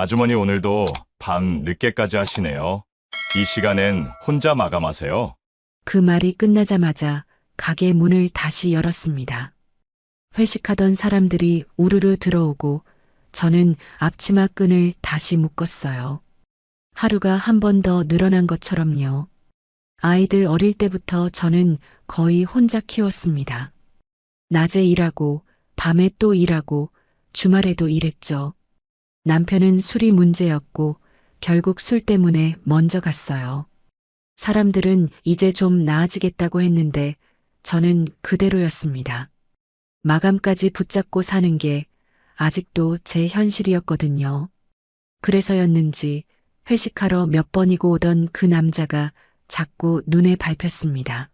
아주머니 오늘도 밤 늦게까지 하시네요. 이 시간엔 혼자 마감하세요. 그 말이 끝나자마자 가게 문을 다시 열었습니다. 회식하던 사람들이 우르르 들어오고 저는 앞치마 끈을 다시 묶었어요. 하루가 한 번 더 늘어난 것처럼요. 아이들 어릴 때부터 저는 거의 혼자 키웠습니다. 낮에 일하고 밤에 또 일하고 주말에도 일했죠. 남편은 술이 문제였고 결국 술 때문에 먼저 갔어요. 사람들은 이제 좀 나아지겠다고 했는데 저는 그대로였습니다. 마감까지 붙잡고 사는 게 아직도 제 현실이었거든요. 그래서였는지 회식하러 몇 번이고 오던 그 남자가 자꾸 눈에 밟혔습니다.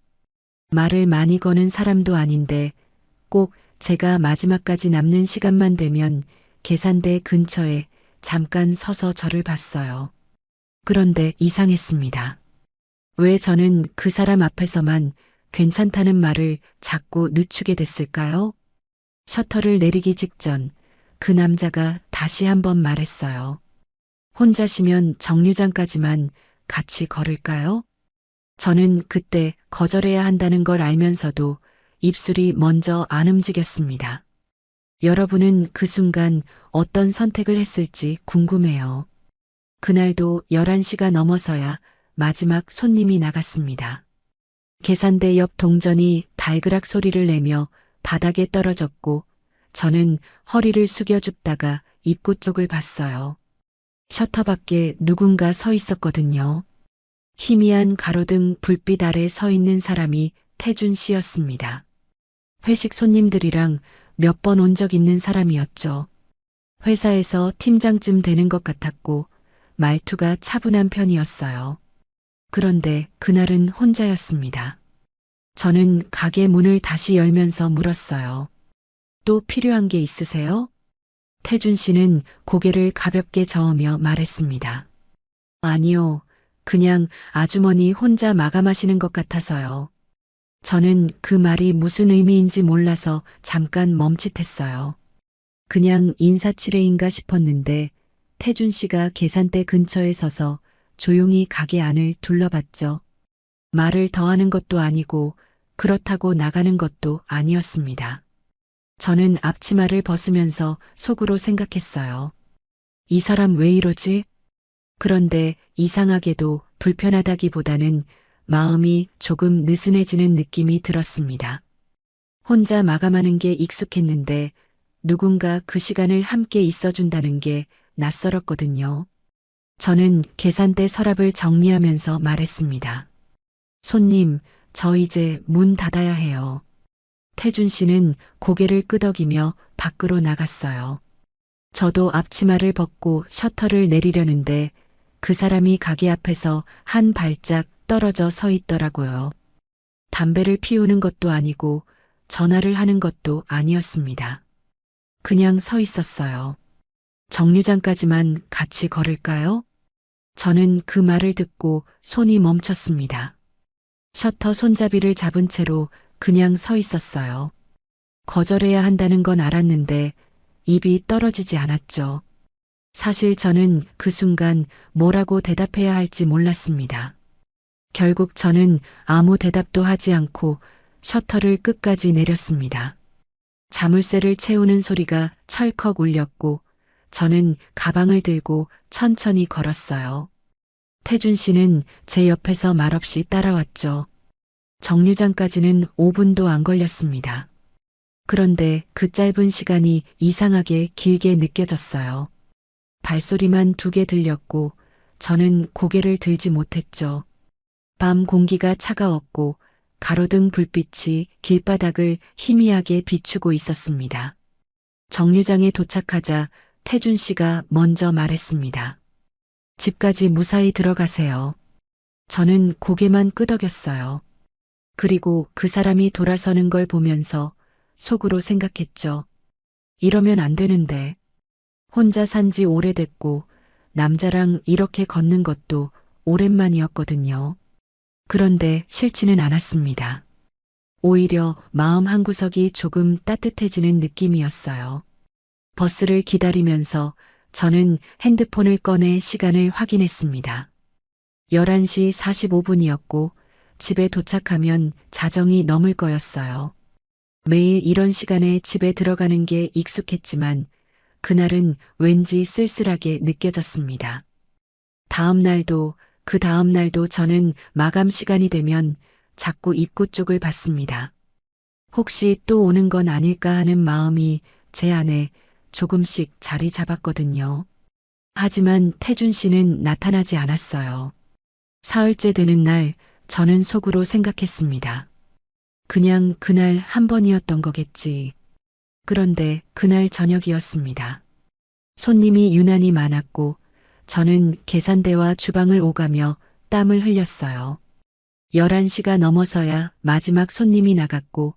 말을 많이 거는 사람도 아닌데 꼭 제가 마지막까지 남는 시간만 되면 계산대 근처에 잠깐 서서 저를 봤어요. 그런데 이상했습니다. 왜 저는 그 사람 앞에서만 괜찮다는 말을 자꾸 늦추게 됐을까요? 셔터를 내리기 직전 그 남자가 다시 한번 말했어요. 혼자시면 정류장까지만 같이 걸을까요? 저는 그때 거절해야 한다는 걸 알면서도 입술이 먼저 안 움직였습니다. 여러분은 그 순간 어떤 선택을 했을지 궁금해요. 그날도 11시가 넘어서야 마지막 손님이 나갔습니다. 계산대 옆 동전이 달그락 소리를 내며 바닥에 떨어졌고 저는 허리를 숙여 줍다가 입구 쪽을 봤어요. 셔터 밖에 누군가 서 있었거든요. 희미한 가로등 불빛 아래 서 있는 사람이 태준 씨였습니다. 회식 손님들이랑 몇 번 온 적 있는 사람이었죠. 회사에서 팀장쯤 되는 것 같았고 말투가 차분한 편이었어요. 그런데 그날은 혼자였습니다. 저는 가게 문을 다시 열면서 물었어요. 또 필요한 게 있으세요? 태준 씨는 고개를 가볍게 저으며 말했습니다. 아니요, 그냥 아주머니 혼자 마감하시는 것 같아서요. 저는 그 말이 무슨 의미인지 몰라서 잠깐 멈칫했어요. 그냥 인사치레인가 싶었는데 태준 씨가 계산대 근처에 서서 조용히 가게 안을 둘러봤죠. 말을 더하는 것도 아니고 그렇다고 나가는 것도 아니었습니다. 저는 앞치마를 벗으면서 속으로 생각했어요. 이 사람 왜 이러지? 그런데 이상하게도 불편하다기보다는 마음이 조금 느슨해지는 느낌이 들었습니다. 혼자 마감하는 게 익숙했는데 누군가 그 시간을 함께 있어준다는 게 낯설었거든요. 저는 계산대 서랍을 정리하면서 말했습니다. 손님, 저 이제 문 닫아야 해요. 태준 씨는 고개를 끄덕이며 밖으로 나갔어요. 저도 앞치마를 벗고 셔터를 내리려는데 그 사람이 가게 앞에서 한 발짝 떨어져 서 있더라고요. 담배를 피우는 것도 아니고 전화를 하는 것도 아니었습니다. 그냥 서 있었어요. 정류장까지만 같이 걸을까요? 저는 그 말을 듣고 손이 멈췄습니다. 셔터 손잡이를 잡은 채로 그냥 서 있었어요. 거절해야 한다는 건 알았는데 입이 떨어지지 않았죠. 사실 저는 그 순간 뭐라고 대답해야 할지 몰랐습니다. 결국 저는 아무 대답도 하지 않고 셔터를 끝까지 내렸습니다. 자물쇠를 채우는 소리가 철컥 울렸고 저는 가방을 들고 천천히 걸었어요. 태준 씨는 제 옆에서 말없이 따라왔죠. 정류장까지는 5분도 안 걸렸습니다. 그런데 그 짧은 시간이 이상하게 길게 느껴졌어요. 발소리만 2개 들렸고 저는 고개를 들지 못했죠. 밤 공기가 차가웠고 가로등 불빛이 길바닥을 희미하게 비추고 있었습니다. 정류장에 도착하자 태준 씨가 먼저 말했습니다. 집까지 무사히 들어가세요. 저는 고개만 끄덕였어요. 그리고 그 사람이 돌아서는 걸 보면서 속으로 생각했죠. 이러면 안 되는데. 혼자 산 지 오래됐고 남자랑 이렇게 걷는 것도 오랜만이었거든요. 그런데 싫지는 않았습니다. 오히려 마음 한구석이 조금 따뜻해지는 느낌이었어요. 버스를 기다리면서 저는 핸드폰을 꺼내 시간을 확인했습니다. 11시 45분이었고 집에 도착하면 자정이 넘을 거였어요. 매일 이런 시간에 집에 들어가는 게 익숙했지만 그날은 왠지 쓸쓸하게 느껴졌습니다. 다음 날도 그 다음 날도 저는 마감 시간이 되면 자꾸 입구 쪽을 봤습니다. 혹시 또 오는 건 아닐까 하는 마음이 제 안에 조금씩 자리 잡았거든요. 하지만 태준 씨는 나타나지 않았어요. 사흘째 되는 날 저는 속으로 생각했습니다. 그냥 그날 한 번이었던 거겠지. 그런데 그날 저녁이었습니다. 손님이 유난히 많았고 저는 계산대와 주방을 오가며 땀을 흘렸어요. 11시가 넘어서야 마지막 손님이 나갔고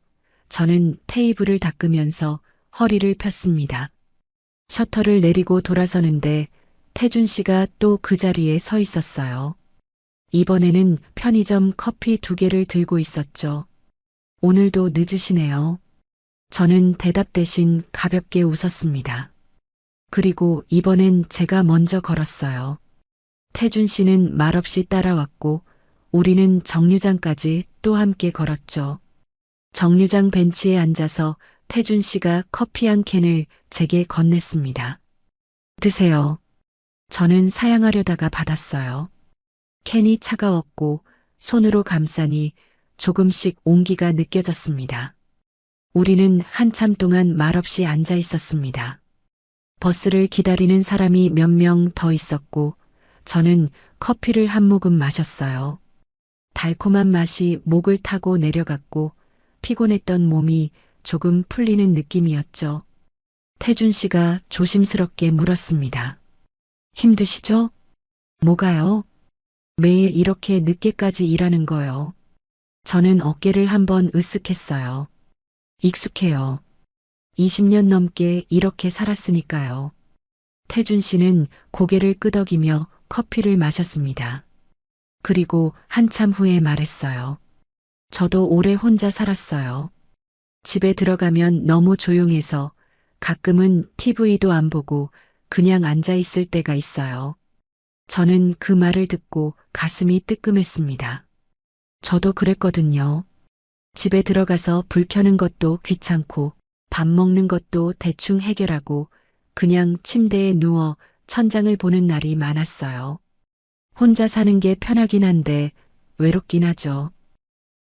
저는 테이블을 닦으면서 허리를 폈습니다. 셔터를 내리고 돌아서는데 태준 씨가 또 그 자리에 서 있었어요. 이번에는 편의점 커피 2개를 들고 있었죠. 오늘도 늦으시네요. 저는 대답 대신 가볍게 웃었습니다. 그리고 이번엔 제가 먼저 걸었어요. 태준 씨는 말없이 따라왔고 우리는 정류장까지 또 함께 걸었죠. 정류장 벤치에 앉아서 태준 씨가 커피 한 캔을 제게 건넸습니다. 드세요. 저는 사양하려다가 받았어요. 캔이 차가웠고 손으로 감싸니 조금씩 온기가 느껴졌습니다. 우리는 한참 동안 말없이 앉아 있었습니다. 버스를 기다리는 사람이 몇 명 더 있었고 저는 커피를 한 모금 마셨어요. 달콤한 맛이 목을 타고 내려갔고 피곤했던 몸이 조금 풀리는 느낌이었죠. 태준 씨가 조심스럽게 물었습니다. 힘드시죠? 뭐가요? 매일 이렇게 늦게까지 일하는 거요. 저는 어깨를 한번 으쓱했어요. 익숙해요. 20년 넘게 이렇게 살았으니까요. 태준 씨는 고개를 끄덕이며 커피를 마셨습니다. 그리고 한참 후에 말했어요. 저도 오래 혼자 살았어요. 집에 들어가면 너무 조용해서 가끔은 TV도 안 보고 그냥 앉아 있을 때가 있어요. 저는 그 말을 듣고 가슴이 뜨끔했습니다. 저도 그랬거든요. 집에 들어가서 불 켜는 것도 귀찮고 밥 먹는 것도 대충 해결하고 그냥 침대에 누워 천장을 보는 날이 많았어요. 혼자 사는 게 편하긴 한데 외롭긴 하죠.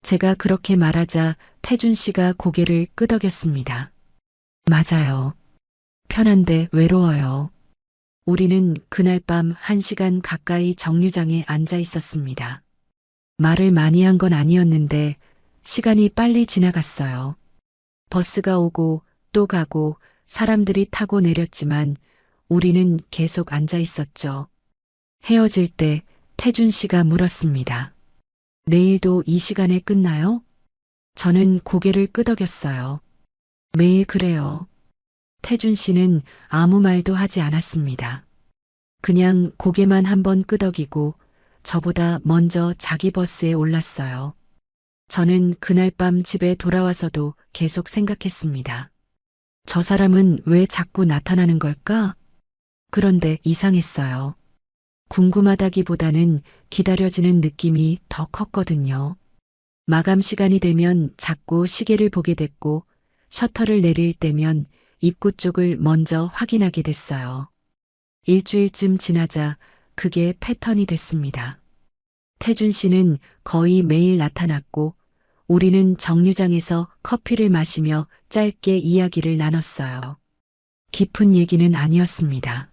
제가 그렇게 말하자 태준 씨가 고개를 끄덕였습니다. 맞아요. 편한데 외로워요. 우리는 그날 밤 1시간 가까이 정류장에 앉아 있었습니다. 말을 많이 한 건 아니었는데 시간이 빨리 지나갔어요. 버스가 오고 또 가고 사람들이 타고 내렸지만 우리는 계속 앉아 있었죠. 헤어질 때 태준 씨가 물었습니다. 내일도 이 시간에 끝나요? 저는 고개를 끄덕였어요. 매일 그래요. 태준 씨는 아무 말도 하지 않았습니다. 그냥 고개만 한번 끄덕이고 저보다 먼저 자기 버스에 올랐어요. 저는 그날 밤 집에 돌아와서도 계속 생각했습니다. 저 사람은 왜 자꾸 나타나는 걸까? 그런데 이상했어요. 궁금하다기보다는 기다려지는 느낌이 더 컸거든요. 마감 시간이 되면 자꾸 시계를 보게 됐고 셔터를 내릴 때면 입구 쪽을 먼저 확인하게 됐어요. 일주일쯤 지나자 그게 패턴이 됐습니다. 태준 씨는 거의 매일 나타났고 우리는 정류장에서 커피를 마시며 짧게 이야기를 나눴어요. 깊은 얘기는 아니었습니다.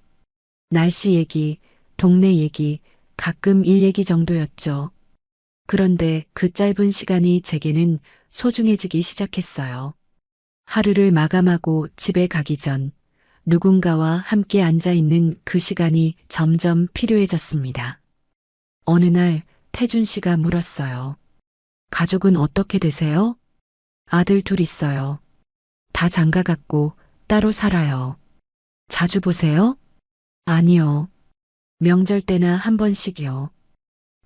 날씨 얘기, 동네 얘기, 가끔 일 얘기 정도였죠. 그런데 그 짧은 시간이 제게는 소중해지기 시작했어요. 하루를 마감하고 집에 가기 전 누군가와 함께 앉아 있는 그 시간이 점점 필요해졌습니다. 어느 날 태준 씨가 물었어요. 가족은 어떻게 되세요? 아들 2 있어요. 다 장가갔고 따로 살아요. 자주 보세요? 아니요. 명절 때나 한 번씩이요.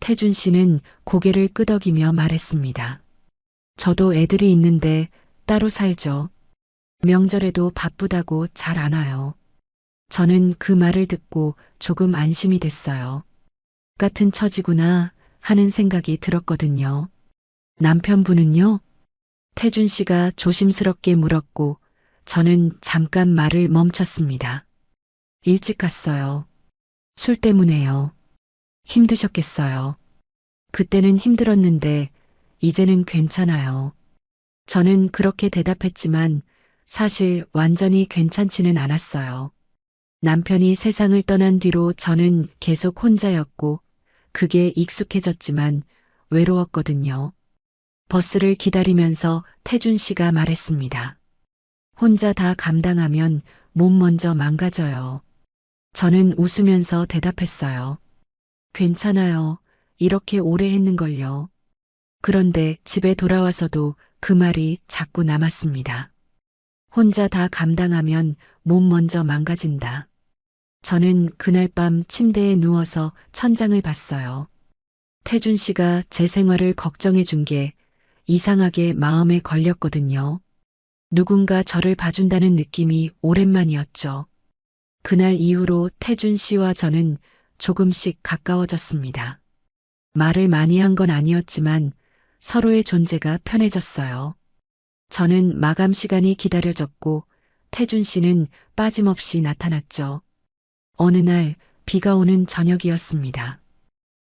태준 씨는 고개를 끄덕이며 말했습니다. 저도 애들이 있는데 따로 살죠. 명절에도 바쁘다고 잘 안 와요. 저는 그 말을 듣고 조금 안심이 됐어요. 같은 처지구나 하는 생각이 들었거든요. 남편분은요? 태준 씨가 조심스럽게 물었고 저는 잠깐 말을 멈췄습니다. 일찍 갔어요. 술 때문에요. 힘드셨겠어요. 그때는 힘들었는데 이제는 괜찮아요. 저는 그렇게 대답했지만 사실 완전히 괜찮지는 않았어요. 남편이 세상을 떠난 뒤로 저는 계속 혼자였고 그게 익숙해졌지만 외로웠거든요. 버스를 기다리면서 태준 씨가 말했습니다. 혼자 다 감당하면 몸 먼저 망가져요. 저는 웃으면서 대답했어요. 괜찮아요. 이렇게 오래 했는걸요. 그런데 집에 돌아와서도 그 말이 자꾸 남았습니다. 혼자 다 감당하면 몸 먼저 망가진다. 저는 그날 밤 침대에 누워서 천장을 봤어요. 태준 씨가 제 생활을 걱정해 준 게 이상하게 마음에 걸렸거든요. 누군가 저를 봐준다는 느낌이 오랜만이었죠. 그날 이후로 태준 씨와 저는 조금씩 가까워졌습니다. 말을 많이 한 건 아니었지만 서로의 존재가 편해졌어요. 저는 마감 시간이 기다려졌고 태준 씨는 빠짐없이 나타났죠. 어느 날 비가 오는 저녁이었습니다.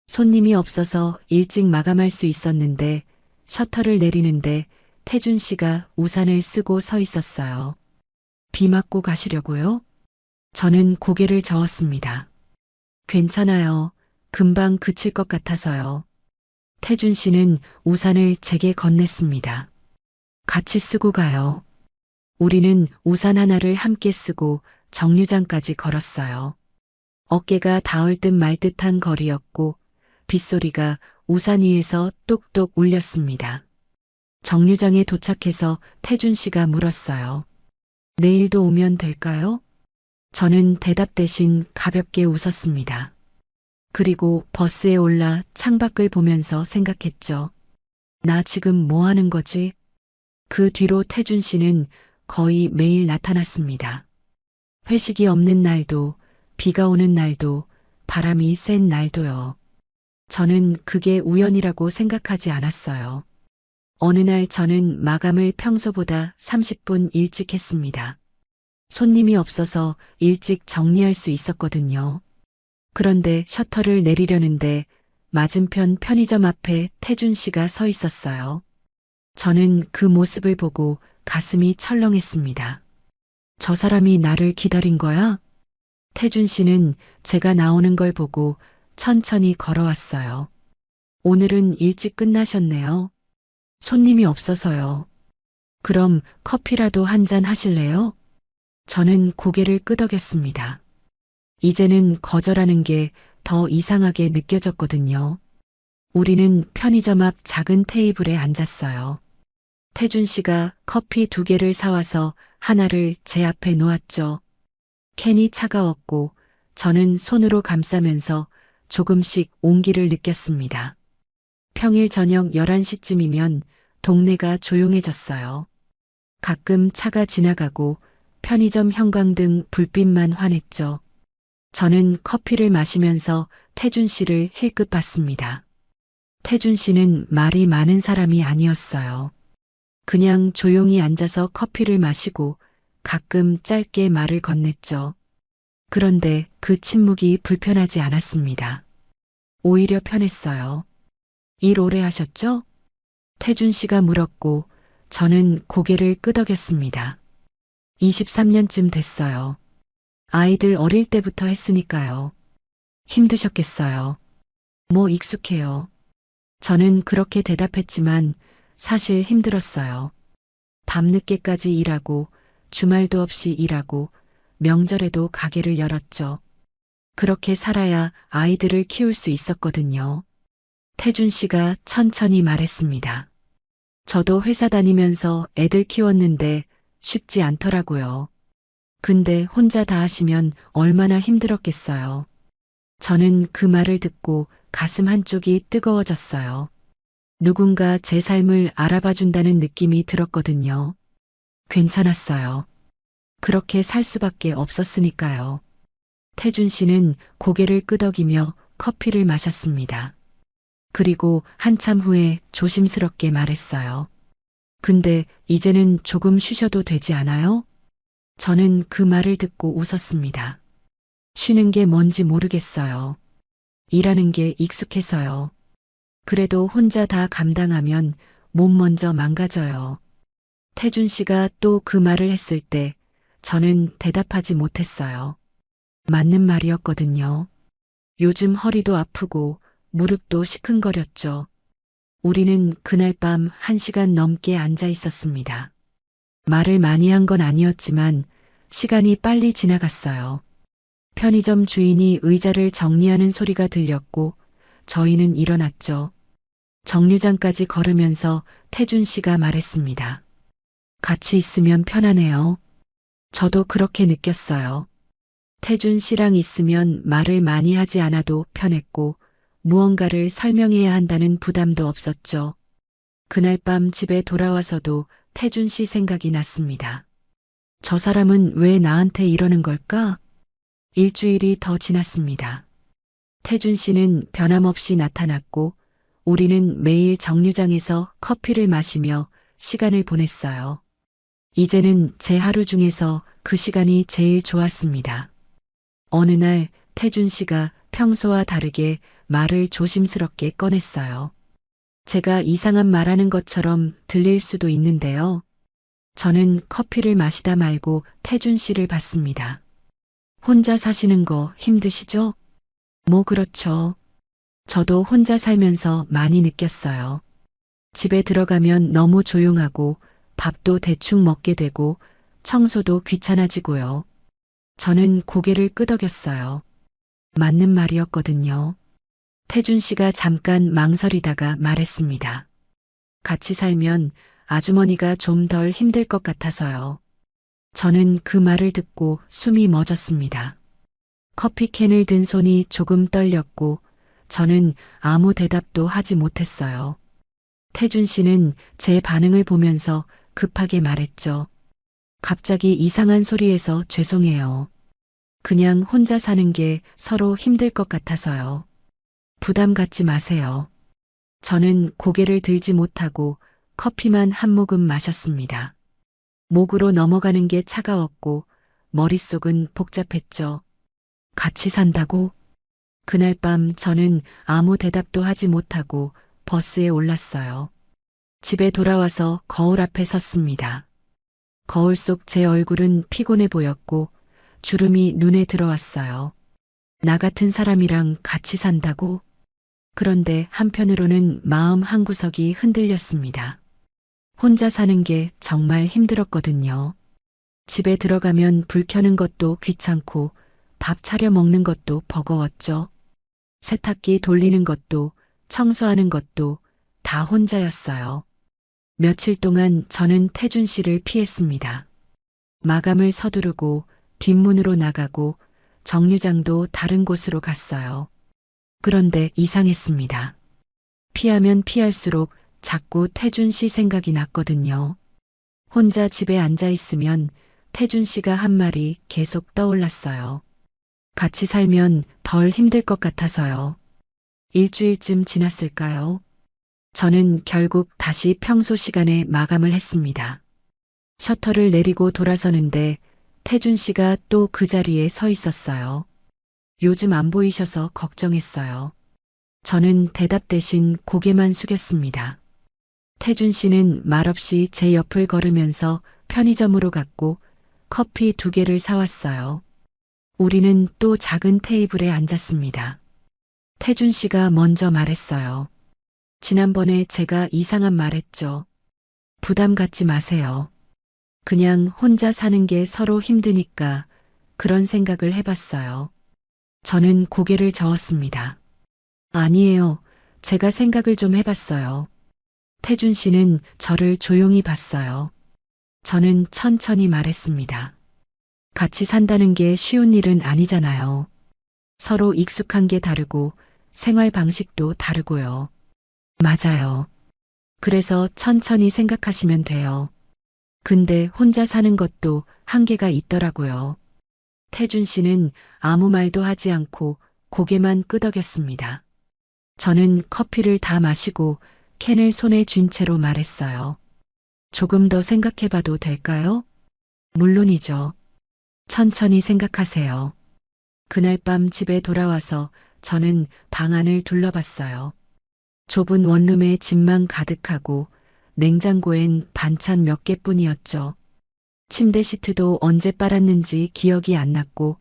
손님이 없어서 일찍 마감할 수 있었는데 셔터를 내리는데 태준 씨가 우산을 쓰고 서 있었어요. 비 맞고 가시려고요? 저는 고개를 저었습니다. 괜찮아요. 금방 그칠 것 같아서요. 태준 씨는 우산을 제게 건넸습니다. 같이 쓰고 가요. 우리는 우산 하나를 함께 쓰고 정류장까지 걸었어요. 어깨가 닿을 듯 말 듯한 거리였고 빗소리가 우산 위에서 똑똑 울렸습니다. 정류장에 도착해서 태준 씨가 물었어요. 내일도 오면 될까요? 저는 대답 대신 가볍게 웃었습니다. 그리고 버스에 올라 창밖을 보면서 생각했죠. 나 지금 뭐 하는 거지? 그 뒤로 태준 씨는 거의 매일 나타났습니다. 회식이 없는 날도, 비가 오는 날도, 바람이 센 날도요. 저는 그게 우연이라고 생각하지 않았어요. 어느 날 저는 마감을 평소보다 30분 일찍 했습니다. 손님이 없어서 일찍 정리할 수 있었거든요. 그런데 셔터를 내리려는데 맞은편 편의점 앞에 태준 씨가 서 있었어요. 저는 그 모습을 보고 가슴이 철렁했습니다. 저 사람이 나를 기다린 거야? 태준 씨는 제가 나오는 걸 보고 천천히 걸어왔어요. 오늘은 일찍 끝나셨네요. 손님이 없어서요. 그럼 커피라도 한 잔 하실래요? 저는 고개를 끄덕였습니다. 이제는 거절하는 게 더 이상하게 느껴졌거든요. 우리는 편의점 앞 작은 테이블에 앉았어요. 태준 씨가 커피 2개를 사와서 하나를 제 앞에 놓았죠. 캔이 차가웠고 저는 손으로 감싸면서 조금씩 온기를 느꼈습니다. 평일 저녁 11시쯤이면 동네가 조용해졌어요. 가끔 차가 지나가고 편의점 형광등 불빛만 환했죠. 저는 커피를 마시면서 태준 씨를 힐끗 봤습니다. 태준 씨는 말이 많은 사람이 아니었어요. 그냥 조용히 앉아서 커피를 마시고 가끔 짧게 말을 건넸죠. 그런데 그 침묵이 불편하지 않았습니다. 오히려 편했어요. 일 오래 하셨죠? 태준 씨가 물었고 저는 고개를 끄덕였습니다. 23년쯤 됐어요. 아이들 어릴 때부터 했으니까요. 힘드셨겠어요. 뭐 익숙해요. 저는 그렇게 대답했지만 사실 힘들었어요. 밤늦게까지 일하고 주말도 없이 일하고 명절에도 가게를 열었죠. 그렇게 살아야 아이들을 키울 수 있었거든요. 태준 씨가 천천히 말했습니다. 저도 회사 다니면서 애들 키웠는데 쉽지 않더라고요. 근데 혼자 다 하시면 얼마나 힘들었겠어요. 저는 그 말을 듣고 가슴 한쪽이 뜨거워졌어요. 누군가 제 삶을 알아봐 준다는 느낌이 들었거든요. 괜찮았어요. 그렇게 살 수밖에 없었으니까요. 태준 씨는 고개를 끄덕이며 커피를 마셨습니다. 그리고 한참 후에 조심스럽게 말했어요. 근데 이제는 조금 쉬셔도 되지 않아요? 저는 그 말을 듣고 웃었습니다. 쉬는 게 뭔지 모르겠어요. 일하는 게 익숙해서요. 그래도 혼자 다 감당하면 몸 먼저 망가져요. 태준 씨가 또 그 말을 했을 때 저는 대답하지 못했어요. 맞는 말이었거든요. 요즘 허리도 아프고 무릎도 시큰거렸죠. 우리는 그날 밤 1시간 넘게 앉아 있었습니다. 말을 많이 한 건 아니었지만 시간이 빨리 지나갔어요. 편의점 주인이 의자를 정리하는 소리가 들렸고 저희는 일어났죠. 정류장까지 걸으면서 태준 씨가 말했습니다. 같이 있으면 편하네요. 저도 그렇게 느꼈어요. 태준 씨랑 있으면 말을 많이 하지 않아도 편했고 무언가를 설명해야 한다는 부담도 없었죠. 그날 밤 집에 돌아와서도 태준 씨 생각이 났습니다. 저 사람은 왜 나한테 이러는 걸까? 일주일이 더 지났습니다. 태준 씨는 변함없이 나타났고 우리는 매일 정류장에서 커피를 마시며 시간을 보냈어요. 이제는 제 하루 중에서 그 시간이 제일 좋았습니다. 어느 날 태준 씨가 평소와 다르게 말을 조심스럽게 꺼냈어요. 제가 이상한 말하는 것처럼 들릴 수도 있는데요. 저는 커피를 마시다 말고 태준 씨를 봤습니다. 혼자 사시는 거 힘드시죠? 뭐 그렇죠. 저도 혼자 살면서 많이 느꼈어요. 집에 들어가면 너무 조용하고 밥도 대충 먹게 되고 청소도 귀찮아지고요. 저는 고개를 끄덕였어요. 맞는 말이었거든요. 태준 씨가 잠깐 망설이다가 말했습니다. 같이 살면 아주머니가 좀 덜 힘들 것 같아서요. 저는 그 말을 듣고 숨이 멎었습니다. 커피캔을 든 손이 조금 떨렸고 저는 아무 대답도 하지 못했어요. 태준 씨는 제 반응을 보면서 급하게 말했죠. 갑자기 이상한 소리에서 죄송해요. 그냥 혼자 사는 게 서로 힘들 것 같아서요. 부담 갖지 마세요. 저는 고개를 들지 못하고 커피만 한 모금 마셨습니다. 목으로 넘어가는 게 차가웠고 머릿속은 복잡했죠. 같이 산다고? 그날 밤 저는 아무 대답도 하지 못하고 버스에 올랐어요. 집에 돌아와서 거울 앞에 섰습니다. 거울 속 제 얼굴은 피곤해 보였고 주름이 눈에 들어왔어요. 나 같은 사람이랑 같이 산다고? 그런데 한편으로는 마음 한구석이 흔들렸습니다. 혼자 사는 게 정말 힘들었거든요. 집에 들어가면 불 켜는 것도 귀찮고 밥 차려 먹는 것도 버거웠죠. 세탁기 돌리는 것도 청소하는 것도 다 혼자였어요. 며칠 동안 저는 태준 씨를 피했습니다. 마감을 서두르고 뒷문으로 나가고 정류장도 다른 곳으로 갔어요. 그런데 이상했습니다. 피하면 피할수록 자꾸 태준 씨 생각이 났거든요. 혼자 집에 앉아 있으면 태준 씨가 한 말이 계속 떠올랐어요. 같이 살면 덜 힘들 것 같아서요. 일주일쯤 지났을까요? 저는 결국 다시 평소 시간에 마감을 했습니다. 셔터를 내리고 돌아서는데 태준 씨가 또 그 자리에 서 있었어요. 요즘 안 보이셔서 걱정했어요. 저는 대답 대신 고개만 숙였습니다. 태준 씨는 말없이 제 옆을 걸으면서 편의점으로 갔고 커피 2개를 사왔어요. 우리는 또 작은 테이블에 앉았습니다. 태준 씨가 먼저 말했어요. 지난번에 제가 이상한 말 했죠. 부담 갖지 마세요. 그냥 혼자 사는 게 서로 힘드니까 그런 생각을 해봤어요. 저는 고개를 저었습니다. 아니에요. 제가 생각을 좀 해봤어요. 태준 씨는 저를 조용히 봤어요. 저는 천천히 말했습니다. 같이 산다는 게 쉬운 일은 아니잖아요. 서로 익숙한 게 다르고 생활 방식도 다르고요. 맞아요. 그래서 천천히 생각하시면 돼요. 근데 혼자 사는 것도 한계가 있더라고요. 태준 씨는 아무 말도 하지 않고 고개만 끄덕였습니다. 저는 커피를 다 마시고 캔을 손에 쥔 채로 말했어요. 조금 더 생각해 봐도 될까요? 물론이죠. 천천히 생각하세요. 그날 밤 집에 돌아와서 저는 방 안을 둘러봤어요. 좁은 원룸에 짐만 가득하고 냉장고엔 반찬 몇 개뿐이었죠. 침대 시트도 언제 빨았는지 기억이 안 났고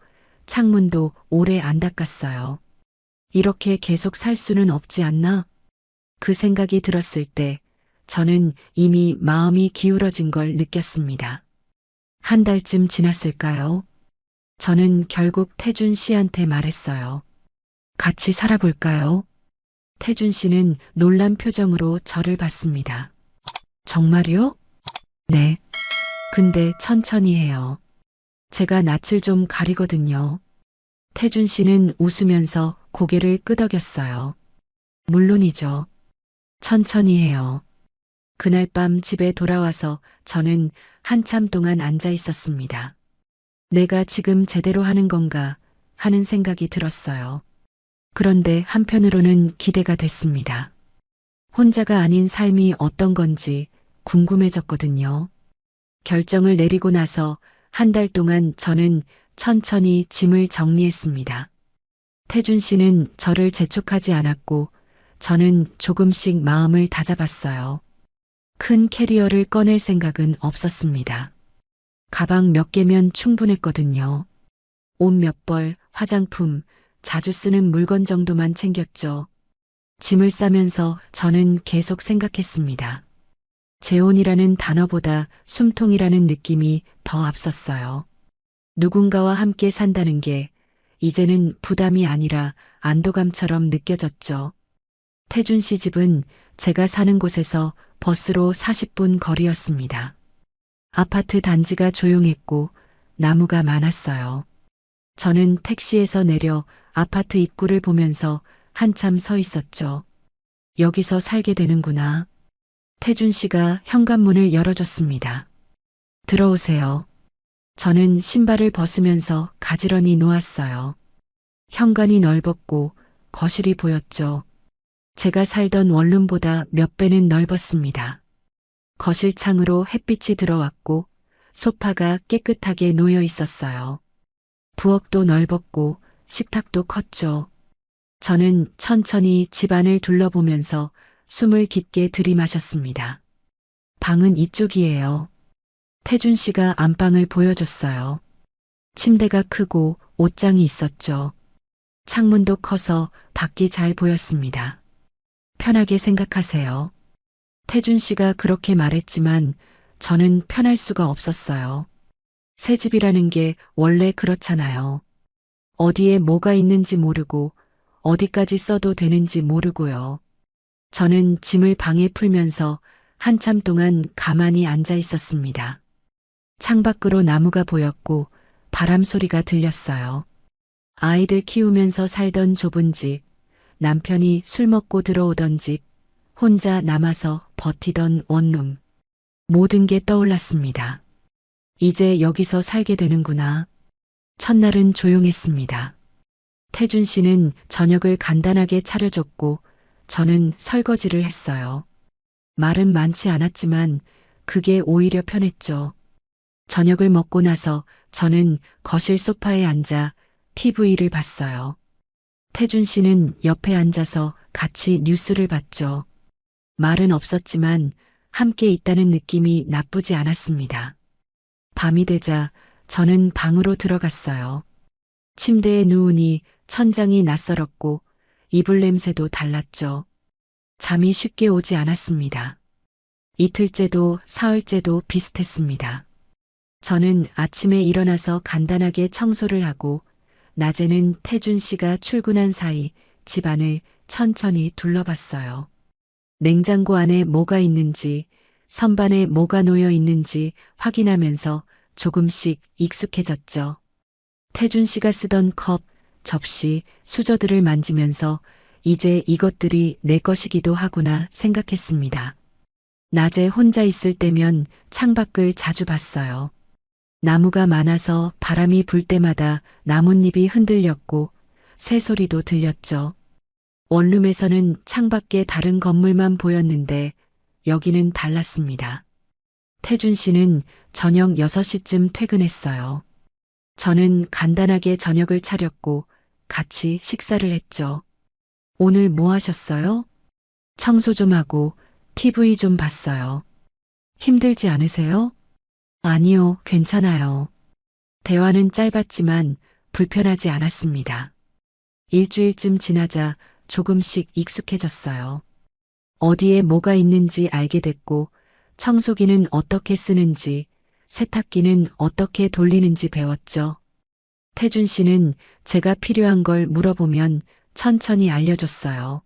창문도 오래 안 닦았어요. 이렇게 계속 살 수는 없지 않나? 그 생각이 들었을 때 저는 이미 마음이 기울어진 걸 느꼈습니다. 한 달쯤 지났을까요? 저는 결국 태준 씨한테 말했어요. 같이 살아볼까요? 태준 씨는 놀란 표정으로 저를 봤습니다. 정말요? 네. 근데 천천히 해요. 제가 낯을 좀 가리거든요. 태준 씨는 웃으면서 고개를 끄덕였어요. 물론이죠. 천천히 해요. 그날 밤 집에 돌아와서 저는 한참 동안 앉아 있었습니다. 내가 지금 제대로 하는 건가 하는 생각이 들었어요. 그런데 한편으로는 기대가 됐습니다. 혼자가 아닌 삶이 어떤 건지 궁금해졌거든요. 결정을 내리고 나서 한 달 동안 저는 천천히 짐을 정리했습니다. 태준 씨는 저를 재촉하지 않았고 저는 조금씩 마음을 다잡았어요. 큰 캐리어를 꺼낼 생각은 없었습니다. 가방 몇 개면 충분했거든요. 옷 몇 벌, 화장품, 자주 쓰는 물건 정도만 챙겼죠. 짐을 싸면서 저는 계속 생각했습니다. 재혼이라는 단어보다 숨통이라는 느낌이 더 앞섰어요. 누군가와 함께 산다는 게 이제는 부담이 아니라 안도감처럼 느껴졌죠. 태준 씨 집은 제가 사는 곳에서 버스로 40분 거리였습니다. 아파트 단지가 조용했고 나무가 많았어요. 저는 택시에서 내려 아파트 입구를 보면서 한참 서 있었죠. 여기서 살게 되는구나. 태준 씨가 현관문을 열어줬습니다. 들어오세요. 저는 신발을 벗으면서 가지런히 놓았어요. 현관이 넓었고 거실이 보였죠. 제가 살던 원룸보다 몇 배는 넓었습니다. 거실 창으로 햇빛이 들어왔고 소파가 깨끗하게 놓여 있었어요. 부엌도 넓었고 식탁도 컸죠. 저는 천천히 집안을 둘러보면서 숨을 깊게 들이마셨습니다. 방은 이쪽이에요. 태준 씨가 안방을 보여줬어요. 침대가 크고 옷장이 있었죠. 창문도 커서 밖이 잘 보였습니다. 편하게 생각하세요. 태준 씨가 그렇게 말했지만 저는 편할 수가 없었어요. 새 집이라는 게 원래 그렇잖아요. 어디에 뭐가 있는지 모르고 어디까지 써도 되는지 모르고요. 저는 짐을 방에 풀면서 한참 동안 가만히 앉아 있었습니다. 창밖으로 나무가 보였고 바람 소리가 들렸어요. 아이들 키우면서 살던 좁은 집, 남편이 술 먹고 들어오던 집, 혼자 남아서 버티던 원룸. 모든 게 떠올랐습니다. 이제 여기서 살게 되는구나. 첫날은 조용했습니다. 태준 씨는 저녁을 간단하게 차려줬고 저는 설거지를 했어요. 말은 많지 않았지만 그게 오히려 편했죠. 저녁을 먹고 나서 저는 거실 소파에 앉아 TV를 봤어요. 태준 씨는 옆에 앉아서 같이 뉴스를 봤죠. 말은 없었지만 함께 있다는 느낌이 나쁘지 않았습니다. 밤이 되자 저는 방으로 들어갔어요. 침대에 누우니 천장이 낯설었고 이불 냄새도 달랐죠. 잠이 쉽게 오지 않았습니다. 이틀째도 사흘째도 비슷했습니다. 저는 아침에 일어나서 간단하게 청소를 하고 낮에는 태준 씨가 출근한 사이 집안을 천천히 둘러봤어요. 냉장고 안에 뭐가 있는지, 선반에 뭐가 놓여 있는지 확인하면서 조금씩 익숙해졌죠. 태준 씨가 쓰던 컵, 접시, 수저들을 만지면서 이제 이것들이 내 것이기도 하구나 생각했습니다. 낮에 혼자 있을 때면 창밖을 자주 봤어요. 나무가 많아서 바람이 불 때마다 나뭇잎이 흔들렸고 새소리도 들렸죠. 원룸에서는 창밖에 다른 건물만 보였는데 여기는 달랐습니다. 태준 씨는 저녁 6시쯤 퇴근했어요. 저는 간단하게 저녁을 차렸고 같이 식사를 했죠. 오늘 뭐 하셨어요? 청소 좀 하고 TV 좀 봤어요. 힘들지 않으세요? 아니요, 괜찮아요. 대화는 짧았지만 불편하지 않았습니다. 일주일쯤 지나자 조금씩 익숙해졌어요. 어디에 뭐가 있는지 알게 됐고, 청소기는 어떻게 쓰는지, 세탁기는 어떻게 돌리는지 배웠죠. 태준 씨는 제가 필요한 걸 물어보면 천천히 알려줬어요.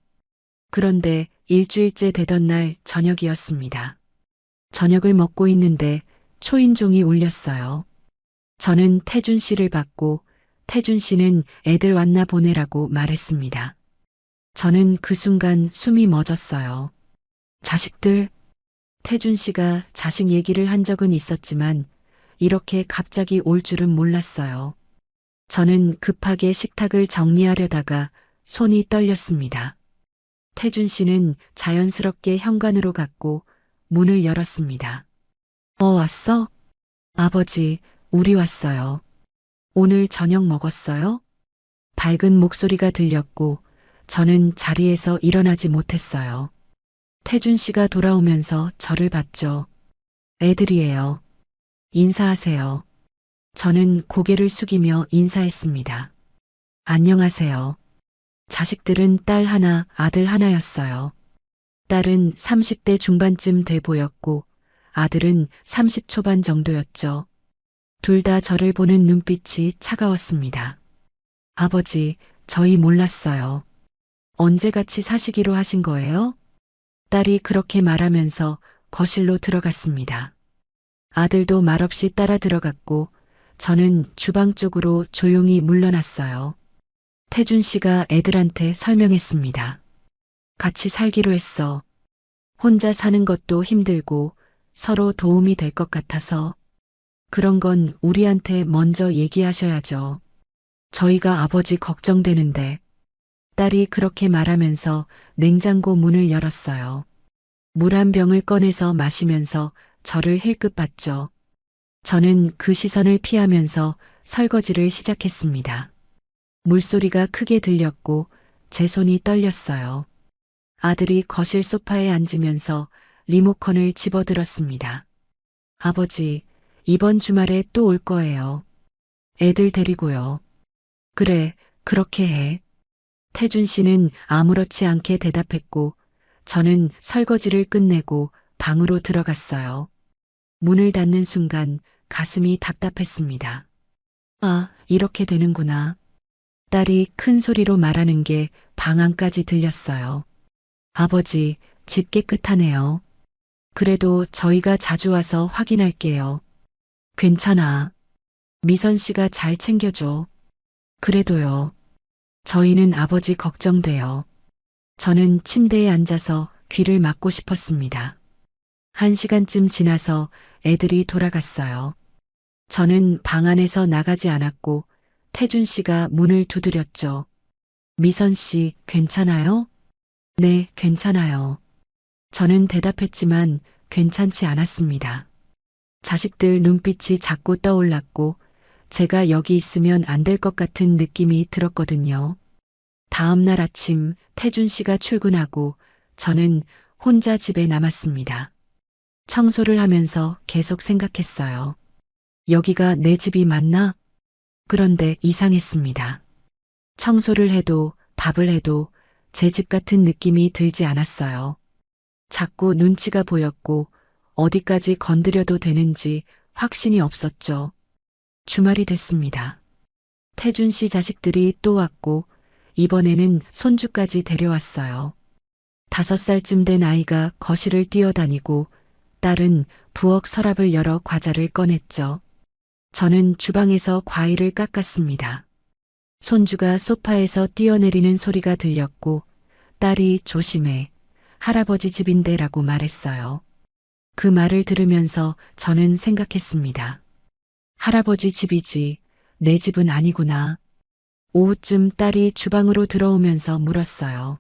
그런데 일주일째 되던 날 저녁이었습니다. 저녁을 먹고 있는데 초인종이 울렸어요. 저는 태준 씨를 받고 태준 씨는 애들 왔나 보내라고 말했습니다. 저는 그 순간 숨이 멎었어요. 자식들? 태준 씨가 자식 얘기를 한 적은 있었지만 이렇게 갑자기 올 줄은 몰랐어요. 저는 급하게 식탁을 정리하려다가 손이 떨렸습니다. 태준 씨는 자연스럽게 현관으로 갔고 문을 열었습니다. 왔어? 아버지, 우리 왔어요. 오늘 저녁 먹었어요? 밝은 목소리가 들렸고 저는 자리에서 일어나지 못했어요. 태준 씨가 돌아오면서 저를 봤죠. 애들이에요. 인사하세요. 저는 고개를 숙이며 인사했습니다. 안녕하세요. 자식들은 딸 하나, 아들 하나였어요. 딸은 30대 중반쯤 돼 보였고 아들은 30 초반 정도였죠. 둘 다 저를 보는 눈빛이 차가웠습니다. 아버지, 저희 몰랐어요. 언제 같이 사시기로 하신 거예요? 딸이 그렇게 말하면서 거실로 들어갔습니다. 아들도 말없이 따라 들어갔고 저는 주방 쪽으로 조용히 물러났어요. 태준 씨가 애들한테 설명했습니다. 같이 살기로 했어. 혼자 사는 것도 힘들고 서로 도움이 될 것 같아서 그런 건 우리한테 먼저 얘기하셔야죠. 저희가 아버지 걱정되는데 딸이 그렇게 말하면서 냉장고 문을 열었어요. 물 한 병을 꺼내서 마시면서 저를 힐끗 봤죠. 저는 그 시선을 피하면서 설거지를 시작했습니다. 물소리가 크게 들렸고 제 손이 떨렸어요. 아들이 거실 소파에 앉으면서 리모컨을 집어들었습니다. 아버지, 이번 주말에 또 올 거예요. 애들 데리고요. 그래, 그렇게 해. 태준 씨는 아무렇지 않게 대답했고 저는 설거지를 끝내고 방으로 들어갔어요. 문을 닫는 순간 가슴이 답답했습니다. 아, 이렇게 되는구나. 딸이 큰 소리로 말하는 게 방 안까지 들렸어요. 아버지, 집 깨끗하네요. 그래도 저희가 자주 와서 확인할게요. 괜찮아. 미선 씨가 잘 챙겨줘. 그래도요. 저희는 아버지 걱정돼요. 저는 침대에 앉아서 귀를 막고 싶었습니다. 1시간쯤 지나서 애들이 돌아갔어요. 저는 방 안에서 나가지 않았고 태준 씨가 문을 두드렸죠. 미선 씨, 괜찮아요? 네, 괜찮아요. 저는 대답했지만 괜찮지 않았습니다. 자식들 눈빛이 자꾸 떠올랐고 제가 여기 있으면 안 될 것 같은 느낌이 들었거든요. 다음 날 아침 태준 씨가 출근하고 저는 혼자 집에 남았습니다. 청소를 하면서 계속 생각했어요. 여기가 내 집이 맞나? 그런데 이상했습니다. 청소를 해도 밥을 해도 제 집 같은 느낌이 들지 않았어요. 자꾸 눈치가 보였고 어디까지 건드려도 되는지 확신이 없었죠. 주말이 됐습니다. 태준 씨 자식들이 또 왔고 이번에는 손주까지 데려왔어요. 5살쯤 된 아이가 거실을 뛰어다니고 딸은 부엌 서랍을 열어 과자를 꺼냈죠. 저는 주방에서 과일을 깎았습니다. 손주가 소파에서 뛰어내리는 소리가 들렸고 딸이 조심해. 할아버지 집인데라고 말했어요. 그 말을 들으면서 저는 생각했습니다. 할아버지 집이지. 내 집은 아니구나. 오후쯤 딸이 주방으로 들어오면서 물었어요.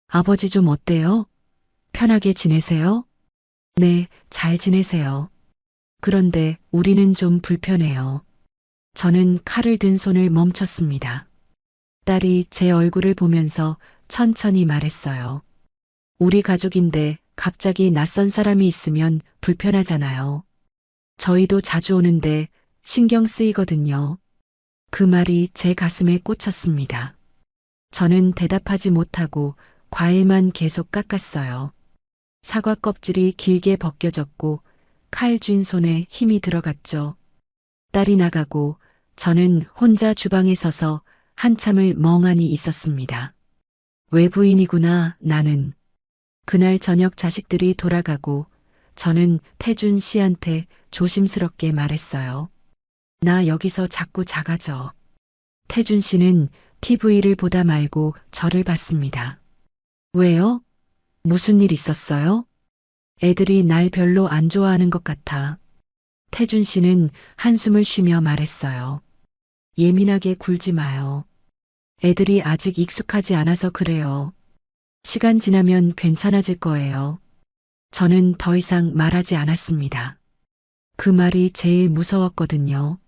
아버지 좀 어때요? 편하게 지내세요? 네, 잘 지내세요. 그런데 우리는 좀 불편해요. 저는 칼을 든 손을 멈췄습니다. 딸이 제 얼굴을 보면서 천천히 말했어요. 우리 가족인데 갑자기 낯선 사람이 있으면 불편하잖아요. 저희도 자주 오는데 신경 쓰이거든요. 그 말이 제 가슴에 꽂혔습니다. 저는 대답하지 못하고 과일만 계속 깎았어요. 사과 껍질이 길게 벗겨졌고 칼 쥔 손에 힘이 들어갔죠. 딸이 나가고 저는 혼자 주방에 서서 한참을 멍하니 있었습니다. 외부인이구나, 나는. 그날 저녁 자식들이 돌아가고 저는 태준 씨한테 조심스럽게 말했어요. 나 여기서 자꾸 작아져. 태준 씨는 TV를 보다 말고 저를 봤습니다. 왜요? 무슨 일 있었어요? 애들이 날 별로 안 좋아하는 것 같아. 태준 씨는 한숨을 쉬며 말했어요. 예민하게 굴지 마요. 애들이 아직 익숙하지 않아서 그래요. 시간 지나면 괜찮아질 거예요. 저는 더 이상 말하지 않았습니다. 그 말이 제일 무서웠거든요.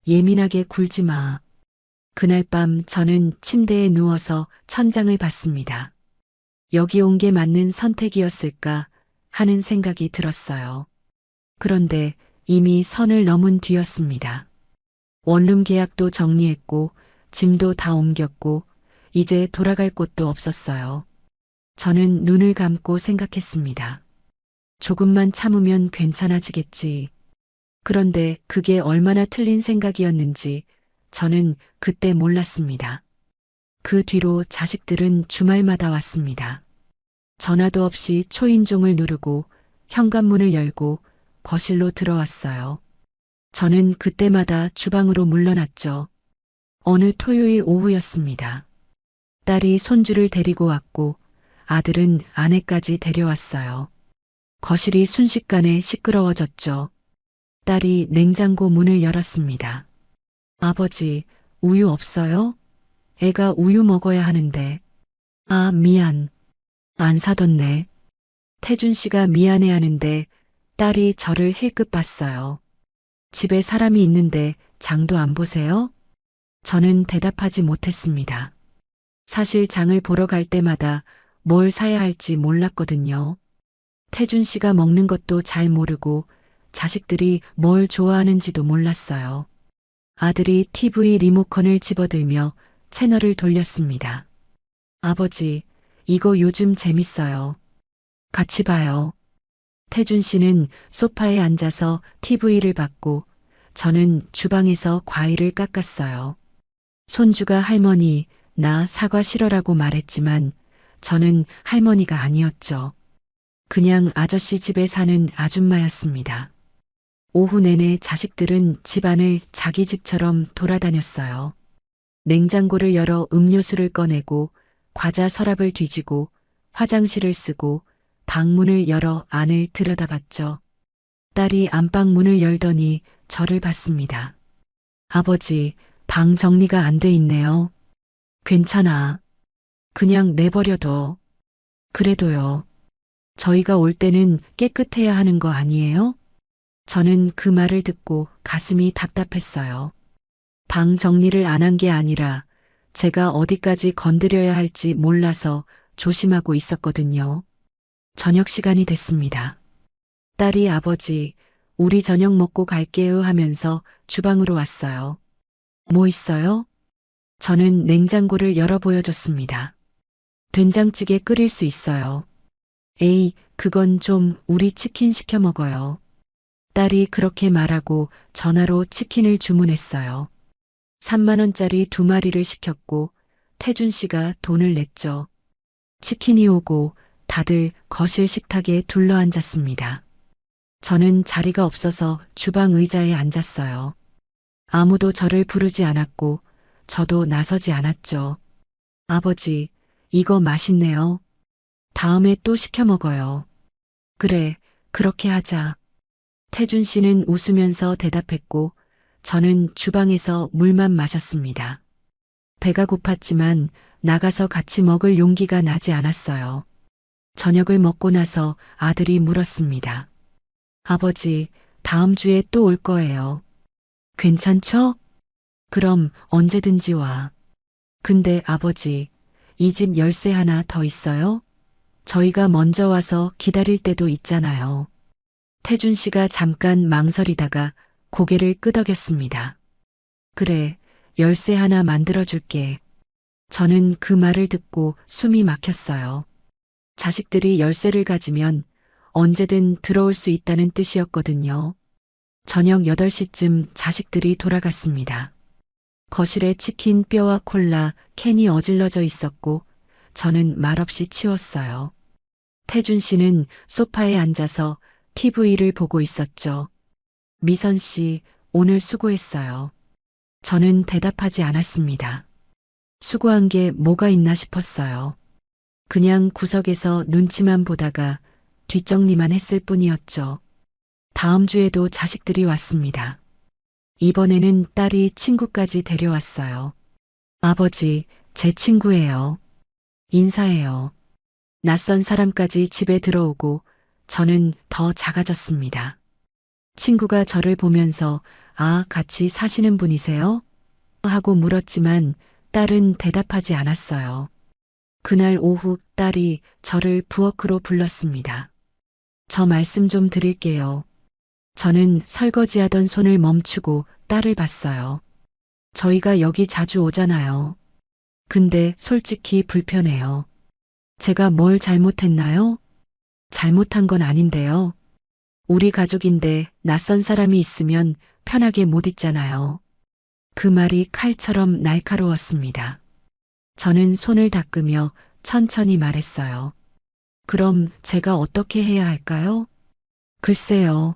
예민하게 굴지 마. 그날 밤 저는 침대에 누워서 천장을 봤습니다. 여기 온 게 맞는 선택이었을까 하는 생각이 들었어요. 그런데 이미 선을 넘은 뒤였습니다. 원룸 계약도 정리했고 짐도 다 옮겼고 이제 돌아갈 곳도 없었어요. 저는 눈을 감고 생각했습니다. 조금만 참으면 괜찮아지겠지. 그런데 그게 얼마나 틀린 생각이었는지 저는 그때 몰랐습니다. 그 뒤로 자식들은 주말마다 왔습니다. 전화도 없이 초인종을 누르고 현관문을 열고 거실로 들어왔어요. 저는 그때마다 주방으로 물러났죠. 어느 토요일 오후였습니다. 딸이 손주를 데리고 왔고 아들은 아내까지 데려왔어요. 거실이 순식간에 시끄러워졌죠. 딸이 냉장고 문을 열었습니다. 아버지, 우유 없어요? 애가 우유 먹어야 하는데. 아, 미안. 안 사뒀네. 태준 씨가 미안해 하는데 딸이 저를 힐끗 봤어요. 집에 사람이 있는데 장도 안 보세요? 저는 대답하지 못했습니다. 사실 장을 보러 갈 때마다 뭘 사야 할지 몰랐거든요. 태준 씨가 먹는 것도 잘 모르고 자식들이 뭘 좋아하는지도 몰랐어요. 아들이 TV 리모컨을 집어들며 채널을 돌렸습니다. 아버지, 이거 요즘 재밌어요. 같이 봐요. 태준 씨는 소파에 앉아서 TV를 봤고 저는 주방에서 과일을 깎았어요. 손주가 할머니, 나 사과 싫어라고 말했지만 저는 할머니가 아니었죠. 그냥 아저씨 집에 사는 아줌마였습니다. 오후 내내 자식들은 집안을 자기 집처럼 돌아다녔어요. 냉장고를 열어 음료수를 꺼내고 과자 서랍을 뒤지고 화장실을 쓰고 방문을 열어 안을 들여다봤죠. 딸이 안방 문을 열더니 저를 봤습니다. 아버지, 방 정리가 안 돼 있네요. 괜찮아. 그냥 내버려둬. 그래도요. 저희가 올 때는 깨끗해야 하는 거 아니에요? 저는 그 말을 듣고 가슴이 답답했어요. 방 정리를 안 한 게 아니라 제가 어디까지 건드려야 할지 몰라서 조심하고 있었거든요. 저녁 시간이 됐습니다. 딸이 아버지, 우리 저녁 먹고 갈게요 하면서 주방으로 왔어요. 뭐 있어요? 저는 냉장고를 열어 보여줬습니다. 된장찌개 끓일 수 있어요. 에이, 그건 좀 우리 치킨 시켜 먹어요. 딸이 그렇게 말하고 전화로 치킨을 주문했어요. 3만 원짜리 2마리를 시켰고 태준 씨가 돈을 냈죠. 치킨이 오고 다들 거실 식탁에 둘러앉았습니다. 저는 자리가 없어서 주방 의자에 앉았어요. 아무도 저를 부르지 않았고 저도 나서지 않았죠. 아버지, 이거 맛있네요. 다음에 또 시켜 먹어요. 그래, 그렇게 하자. 태준 씨는 웃으면서 대답했고 저는 주방에서 물만 마셨습니다. 배가 고팠지만 나가서 같이 먹을 용기가 나지 않았어요. 저녁을 먹고 나서 아들이 물었습니다. 아버지, 다음 주에 또 올 거예요. 괜찮죠? 그럼 언제든지 와. 근데 아버지, 이 집 열쇠 하나 더 있어요? 저희가 먼저 와서 기다릴 때도 있잖아요. 태준 씨가 잠깐 망설이다가 고개를 끄덕였습니다. 그래, 열쇠 하나 만들어줄게. 저는 그 말을 듣고 숨이 막혔어요. 자식들이 열쇠를 가지면 언제든 들어올 수 있다는 뜻이었거든요. 저녁 8시쯤 자식들이 돌아갔습니다. 거실에 치킨 뼈와 콜라 캔이 어질러져 있었고 저는 말없이 치웠어요. 태준 씨는 소파에 앉아서 TV를 보고 있었죠. 미선 씨, 오늘 수고했어요. 저는 대답하지 않았습니다. 수고한 게 뭐가 있나 싶었어요. 그냥 구석에서 눈치만 보다가 뒷정리만 했을 뿐이었죠. 다음 주에도 자식들이 왔습니다. 이번에는 딸이 친구까지 데려왔어요. 아버지, 제 친구예요. 인사해요. 낯선 사람까지 집에 들어오고 저는 더 작아졌습니다. 친구가 저를 보면서 아, 같이 사시는 분이세요? 하고 물었지만 딸은 대답하지 않았어요. 그날 오후 딸이 저를 부엌으로 불렀습니다. 저 말씀 좀 드릴게요. 저는 설거지하던 손을 멈추고 딸을 봤어요. 저희가 여기 자주 오잖아요. 근데 솔직히 불편해요. 제가 뭘 잘못했나요? 잘못한 건 아닌데요. 우리 가족인데 낯선 사람이 있으면 편하게 못 있잖아요. 그 말이 칼처럼 날카로웠습니다. 저는 손을 닦으며 천천히 말했어요. 그럼 제가 어떻게 해야 할까요? 글쎄요.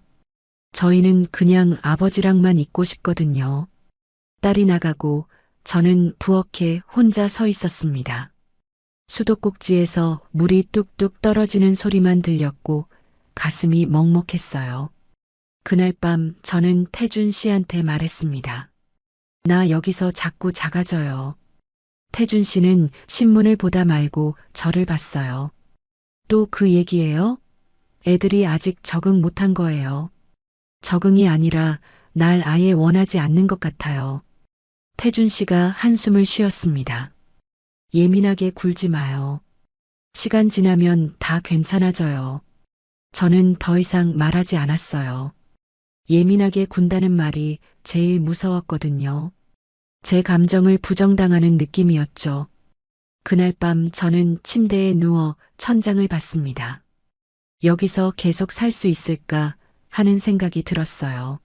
저희는 그냥 아버지랑만 있고 싶거든요. 딸이 나가고 저는 부엌에 혼자 서 있었습니다. 수도꼭지에서 물이 뚝뚝 떨어지는 소리만 들렸고 가슴이 먹먹했어요. 그날 밤 저는 태준 씨한테 말했습니다. 나 여기서 자꾸 작아져요. 태준 씨는 신문을 보다 말고 저를 봤어요. 또 그 얘기예요? 애들이 아직 적응 못한 거예요. 적응이 아니라 날 아예 원하지 않는 것 같아요. 태준 씨가 한숨을 쉬었습니다. 예민하게 굴지 마요. 시간 지나면 다 괜찮아져요. 저는 더 이상 말하지 않았어요. 예민하게 군다는 말이 제일 무서웠거든요. 제 감정을 부정당하는 느낌이었죠. 그날 밤 저는 침대에 누워 천장을 봤습니다. 여기서 계속 살 수 있을까 하는 생각이 들었어요.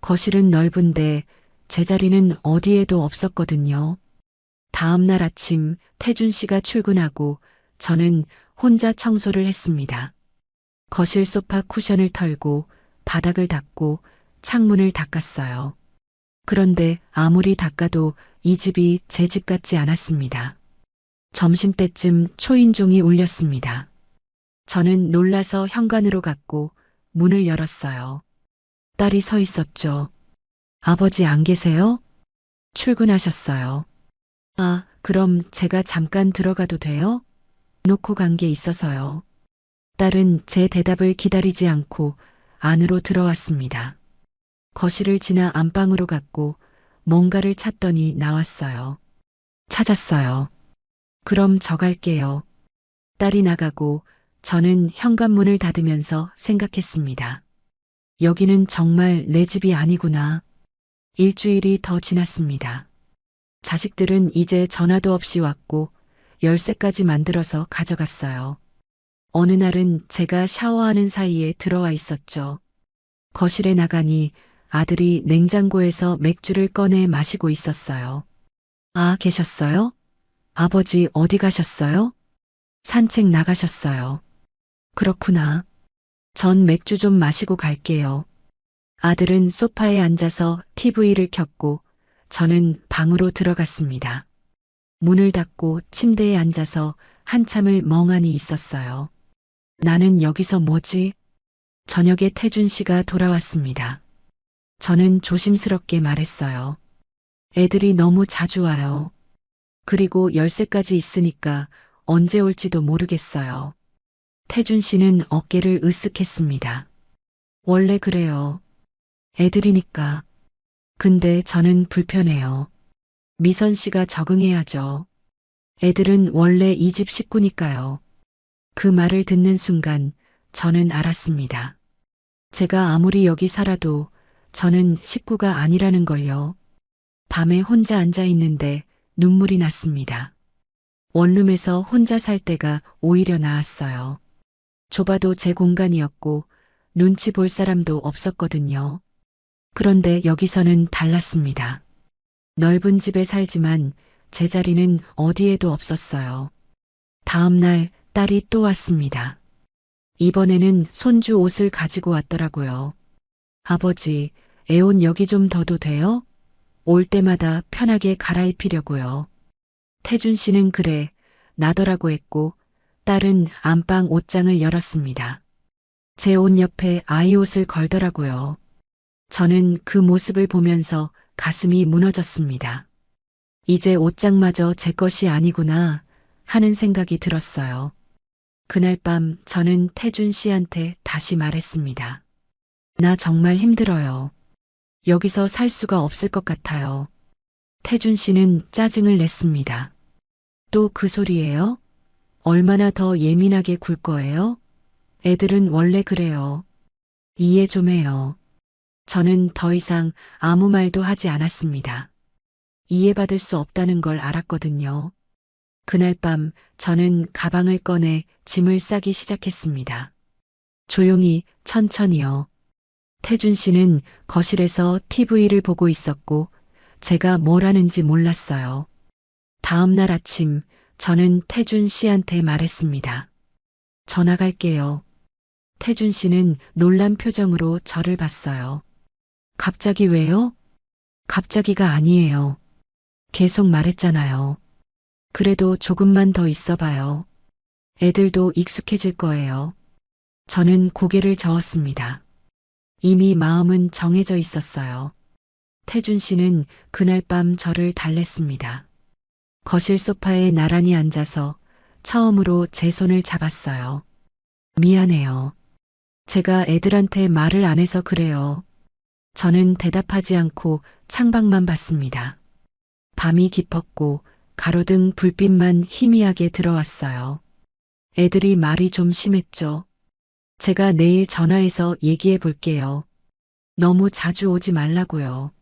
거실은 넓은데 제자리는 어디에도 없었거든요. 다음 날 아침 태준 씨가 출근하고 저는 혼자 청소를 했습니다. 거실 소파 쿠션을 털고 바닥을 닦고 창문을 닦았어요. 그런데 아무리 닦아도 이 집이 제 집 같지 않았습니다. 점심때쯤 초인종이 울렸습니다. 저는 놀라서 현관으로 갔고 문을 열었어요. 딸이 서 있었죠. 아버지 안 계세요? 출근하셨어요. 아, 그럼 제가 잠깐 들어가도 돼요? 놓고 간 게 있어서요. 딸은 제 대답을 기다리지 않고 안으로 들어왔습니다. 거실을 지나 안방으로 갔고 뭔가를 찾더니 나왔어요. 찾았어요. 그럼 저 갈게요. 딸이 나가고 저는 현관문을 닫으면서 생각했습니다. 여기는 정말 내 집이 아니구나. 일주일이 더 지났습니다. 자식들은 이제 전화도 없이 왔고 열쇠까지 만들어서 가져갔어요. 어느 날은 제가 샤워하는 사이에 들어와 있었죠. 거실에 나가니 아들이 냉장고에서 맥주를 꺼내 마시고 있었어요. 아, 계셨어요? 아버지 어디 가셨어요? 산책 나가셨어요. 그렇구나. 전 맥주 좀 마시고 갈게요. 아들은 소파에 앉아서 TV를 켰고 저는 방으로 들어갔습니다. 문을 닫고 침대에 앉아서 한참을 멍하니 있었어요. 나는 여기서 뭐지? 저녁에 태준 씨가 돌아왔습니다. 저는 조심스럽게 말했어요. 애들이 너무 자주 와요. 그리고 열쇠까지 있으니까 언제 올지도 모르겠어요. 태준 씨는 어깨를 으쓱했습니다. 원래 그래요. 애들이니까. 근데 저는 불편해요. 미선 씨가 적응해야죠. 애들은 원래 이 집 식구니까요. 그 말을 듣는 순간 저는 알았습니다. 제가 아무리 여기 살아도 저는 식구가 아니라는 걸요. 밤에 혼자 앉아 있는데 눈물이 났습니다. 원룸에서 혼자 살 때가 오히려 나았어요. 좁아도 제 공간이었고 눈치 볼 사람도 없었거든요. 그런데 여기서는 달랐습니다. 넓은 집에 살지만 제 자리는 어디에도 없었어요. 다음 날 딸이 또 왔습니다. 이번에는 손주 옷을 가지고 왔더라고요. 아버지, 애 옷 여기 좀 둬도 돼요? 올 때마다 편하게 갈아입히려고요. 태준 씨는 그래, 나더라고 했고, 딸은 안방 옷장을 열었습니다. 제 옷 옆에 아이 옷을 걸더라고요. 저는 그 모습을 보면서 가슴이 무너졌습니다. 이제 옷장마저 제 것이 아니구나 하는 생각이 들었어요. 그날 밤 저는 태준 씨한테 다시 말했습니다. 나 정말 힘들어요. 여기서 살 수가 없을 것 같아요. 태준 씨는 짜증을 냈습니다. 또 그 소리예요? 얼마나 더 예민하게 굴 거예요? 애들은 원래 그래요. 이해 좀 해요. 저는 더 이상 아무 말도 하지 않았습니다. 이해받을 수 없다는 걸 알았거든요. 그날 밤 저는 가방을 꺼내 짐을 싸기 시작했습니다. 조용히 천천히요. 태준 씨는 거실에서 TV를 보고 있었고 제가 뭘 하는지 몰랐어요. 다음 날 아침 저는 태준 씨한테 말했습니다. 전화 갈게요. 태준 씨는 놀란 표정으로 저를 봤어요. 갑자기 왜요? 갑자기가 아니에요. 계속 말했잖아요. 그래도 조금만 더 있어봐요. 애들도 익숙해질 거예요. 저는 고개를 저었습니다. 이미 마음은 정해져 있었어요. 태준 씨는 그날 밤 저를 달랬습니다. 거실 소파에 나란히 앉아서 처음으로 제 손을 잡았어요. 미안해요. 제가 애들한테 말을 안 해서 그래요. 저는 대답하지 않고 창밖만 봤습니다. 밤이 깊었고 가로등 불빛만 희미하게 들어왔어요. 애들이 말이 좀 심했죠. 제가 내일 전화해서 얘기해 볼게요. 너무 자주 오지 말라고요.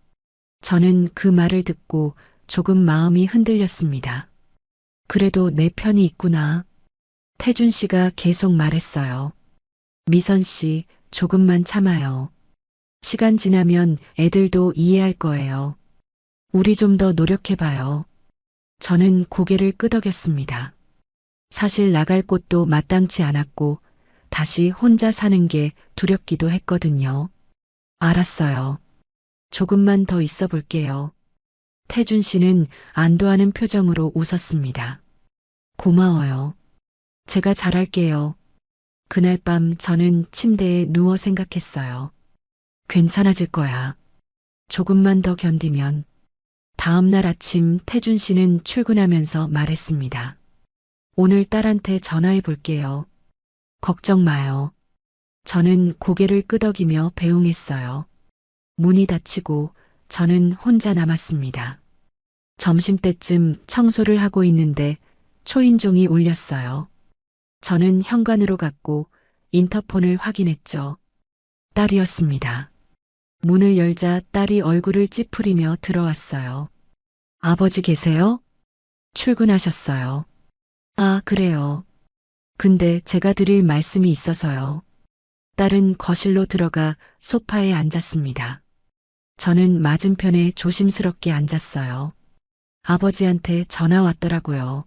저는 그 말을 듣고 조금 마음이 흔들렸습니다. 그래도 내 편이 있구나. 태준 씨가 계속 말했어요. 미선 씨, 조금만 참아요. 시간 지나면 애들도 이해할 거예요. 우리 좀 더 노력해봐요. 저는 고개를 끄덕였습니다. 사실 나갈 곳도 마땅치 않았고 다시 혼자 사는 게 두렵기도 했거든요. 알았어요. 조금만 더 있어 볼게요. 태준 씨는 안도하는 표정으로 웃었습니다. 고마워요. 제가 잘할게요. 그날 밤 저는 침대에 누워 생각했어요. 괜찮아질 거야. 조금만 더 견디면. 다음 날 아침 태준 씨는 출근하면서 말했습니다. 오늘 딸한테 전화해 볼게요. 걱정 마요. 저는 고개를 끄덕이며 배웅했어요. 문이 닫히고 저는 혼자 남았습니다. 점심때쯤 청소를 하고 있는데 초인종이 울렸어요. 저는 현관으로 갔고 인터폰을 확인했죠. 딸이었습니다. 문을 열자 딸이 얼굴을 찌푸리며 들어왔어요. 아버지 계세요? 출근하셨어요. 아, 그래요. 근데 제가 드릴 말씀이 있어서요. 딸은 거실로 들어가 소파에 앉았습니다. 저는 맞은편에 조심스럽게 앉았어요. 아버지한테 전화 왔더라고요.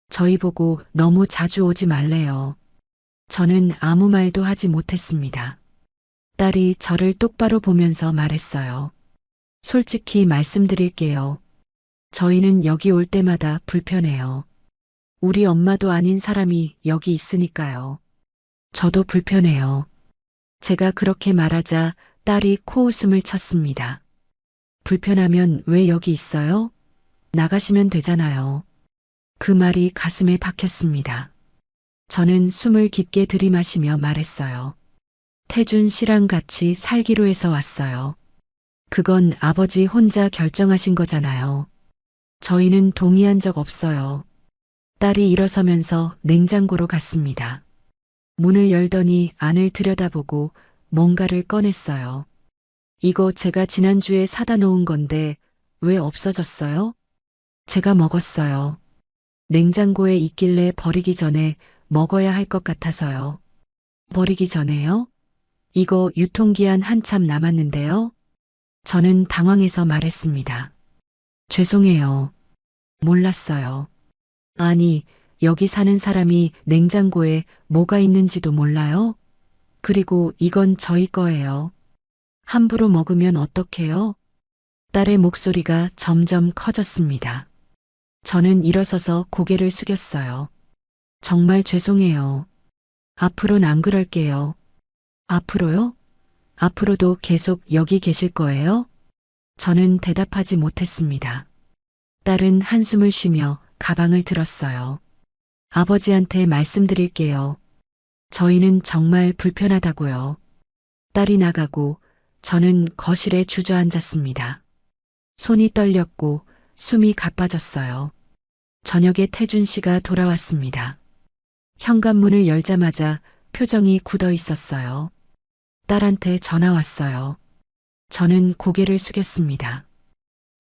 저희 보고 너무 자주 오지 말래요. 저는 아무 말도 하지 못했습니다. 딸이 저를 똑바로 보면서 말했어요. 솔직히 말씀드릴게요. 저희는 여기 올 때마다 불편해요. 우리 엄마도 아닌 사람이 여기 있으니까요. 저도 불편해요. 제가 그렇게 말하자 딸이 코웃음을 쳤습니다. 불편하면 왜 여기 있어요? 나가시면 되잖아요. 그 말이 가슴에 박혔습니다. 저는 숨을 깊게 들이마시며 말했어요. 태준 씨랑 같이 살기로 해서 왔어요. 그건 아버지 혼자 결정하신 거잖아요. 저희는 동의한 적 없어요. 딸이 일어서면서 냉장고로 갔습니다. 문을 열더니 안을 들여다보고 뭔가를 꺼냈어요. 이거 제가 지난주에 사다 놓은 건데 왜 없어졌어요? 제가 먹었어요. 냉장고에 있길래 버리기 전에 먹어야 할 것 같아서요. 버리기 전에요? 이거 유통기한 한참 남았는데요? 저는 당황해서 말했습니다. 죄송해요. 몰랐어요. 아니, 여기 사는 사람이 냉장고에 뭐가 있는지도 몰라요? 그리고 이건 저희 거예요. 함부로 먹으면 어떡해요? 딸의 목소리가 점점 커졌습니다. 저는 일어서서 고개를 숙였어요. 정말 죄송해요. 앞으로는 안 그럴게요. 앞으로요? 앞으로도 계속 여기 계실 거예요? 저는 대답하지 못했습니다. 딸은 한숨을 쉬며 가방을 들었어요. 아버지한테 말씀드릴게요. 저희는 정말 불편하다고요. 딸이 나가고 저는 거실에 주저앉았습니다. 손이 떨렸고 숨이 가빠졌어요. 저녁에 태준 씨가 돌아왔습니다. 현관문을 열자마자 표정이 굳어 있었어요. 딸한테 전화 왔어요. 저는 고개를 숙였습니다.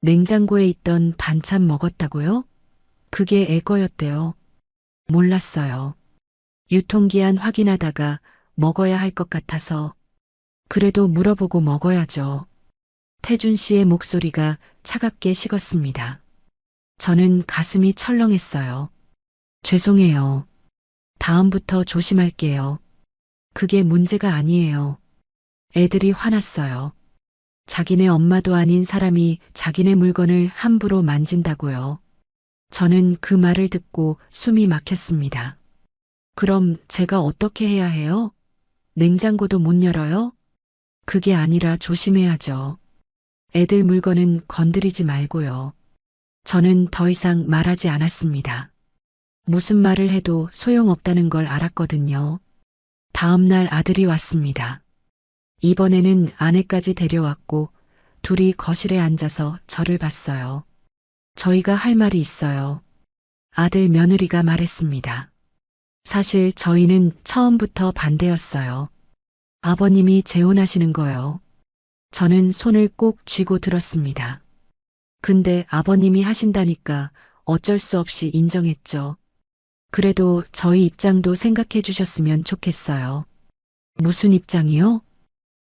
냉장고에 있던 반찬 먹었다고요? 그게 애 거였대요. 몰랐어요. 유통기한 확인하다가 먹어야 할 것 같아서. 그래도 물어보고 먹어야죠. 태준 씨의 목소리가 차갑게 식었습니다. 저는 가슴이 철렁했어요. 죄송해요. 다음부터 조심할게요. 그게 문제가 아니에요. 애들이 화났어요. 자기네 엄마도 아닌 사람이 자기네 물건을 함부로 만진다고요. 저는 그 말을 듣고 숨이 막혔습니다. 그럼 제가 어떻게 해야 해요? 냉장고도 못 열어요? 그게 아니라 조심해야죠. 애들 물건은 건드리지 말고요. 저는 더 이상 말하지 않았습니다. 무슨 말을 해도 소용없다는 걸 알았거든요. 다음 날 아들이 왔습니다. 이번에는 아내까지 데려왔고 둘이 거실에 앉아서 저를 봤어요. 저희가 할 말이 있어요. 아들 며느리가 말했습니다. 사실 저희는 처음부터 반대였어요. 아버님이 재혼하시는 거요. 저는 손을 꼭 쥐고 들었습니다. 근데 아버님이 하신다니까 어쩔 수 없이 인정했죠. 그래도 저희 입장도 생각해 주셨으면 좋겠어요. 무슨 입장이요?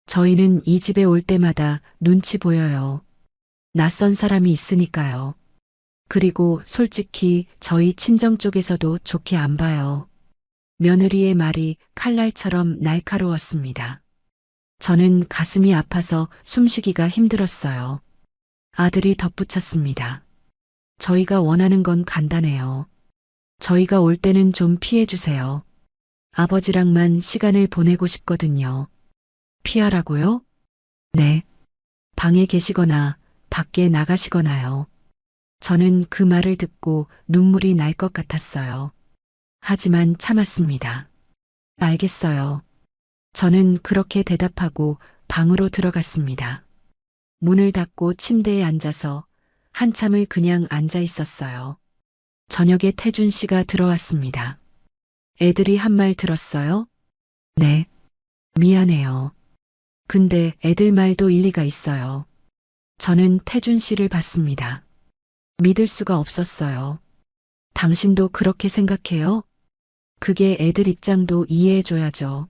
저희는 이 집에 올 때마다 눈치 보여요. 낯선 사람이 있으니까요. 그리고 솔직히 저희 친정 쪽에서도 좋게 안 봐요. 며느리의 말이 칼날처럼 날카로웠습니다. 저는 가슴이 아파서 숨쉬기가 힘들었어요. 아들이 덧붙였습니다. 저희가 원하는 건 간단해요. 저희가 올 때는 좀 피해 주세요. 아버지랑만 시간을 보내고 싶거든요. 피하라고요? 네. 방에 계시거나 밖에 나가시거나요. 저는 그 말을 듣고 눈물이 날 것 같았어요. 하지만 참았습니다. 알겠어요. 저는 그렇게 대답하고 방으로 들어갔습니다. 문을 닫고 침대에 앉아서 한참을 그냥 앉아 있었어요. 저녁에 태준 씨가 들어왔습니다. 애들이 한 말 들었어요? 네. 미안해요. 근데 애들 말도 일리가 있어요. 저는 태준 씨를 봤습니다. 믿을 수가 없었어요. 당신도 그렇게 생각해요? 그게 애들 입장도 이해해줘야죠.